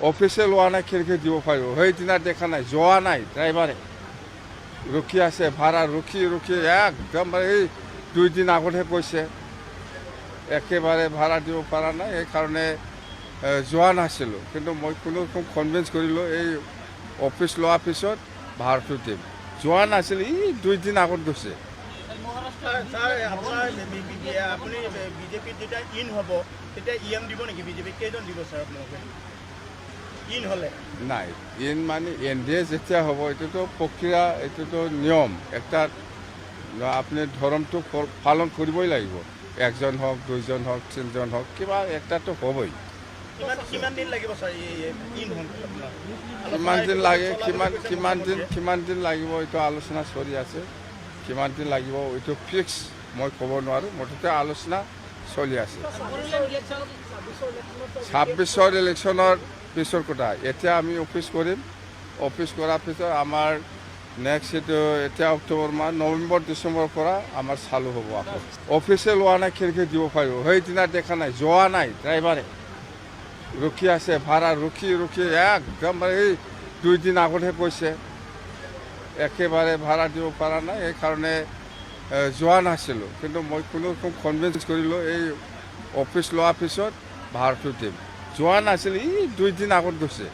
অফিসে লোৱা নাই কেনেকৈ দিব পাৰিব সেইদিনা দেখা নাই যোৱা নাই ড্ৰাইভাৰে ৰখি আছে ভাড়া ৰখি একদমবাৰে এই 2 দিন আগতহে কৈছে একেবাৰে ভাড়া দিব পৰা নাই সেইকাৰণে যোৱা নাছিলোঁ কিন্তু মই কোনো কনভিন্স কৰিলোঁ এই অফিচ লোৱাৰ পিছত ভাড়াটো দিম যোৱা নাছিল 2 দিন আগত গৈছে আপুনি বিজেপিত যেতিয়া ইন হ'ব তেতিয়া ইএম দিব নেকি বিজেপি কেইজন দিব ছাৰ আপোনালোকে ইন হ'লে নাই ইন মানে এনডিএ যেতিয়া হ'ব এইটোতো প্ৰক্ৰিয়া এইটোতো নিয়ম একটা আপুনি ধৰ্মটো পালন কৰিবই লাগিব একজন হওক 2জন হওক 3জন হওক কিবা একটাতো হ'বই কিমান দিন লাগিব ছাৰ ইন হ'ল কিমান দিন লাগে কিমান দিন লাগিব এইটো আলোচনা চলি আছে কিমান দিন লাগিব এইটো ফিক্স মই ক'ব নোৱাৰোঁ মুঠতে আলোচনা চলি আছে 26ৰ ইলেকশ্যনৰ পিছৰ কথা এতিয়া আমি অফিচ কৰিম অফিচ কৰাৰ পিছত আমাৰ নেক্সট এইটো এতিয়া অক্টোবৰ মাহ নৱেম্বৰ ডিচেম্বৰৰ পৰা আমাৰ চালু হ'ব আকৌ অফিচে লোৱা নাই কেনেকৈ দিব পাৰিব সেইদিনা দেখা নাই যোৱা নাই ড্ৰাইভাৰে ৰখি আছে ভাড়া ৰখি একদমবাৰে এই 2 দিন আগতহে কৈছে একেবাৰে ভাড়া দিব পৰা নাই সেইকাৰণে যোৱা নাছিলোঁ কিন্তু মই কোনো কনভিন্স কৰিলোঁ এই অফিচ লোৱাৰ পিছত ভাড়াটো দিম যোৱা নাছিল 2 দিন আগত গৈছে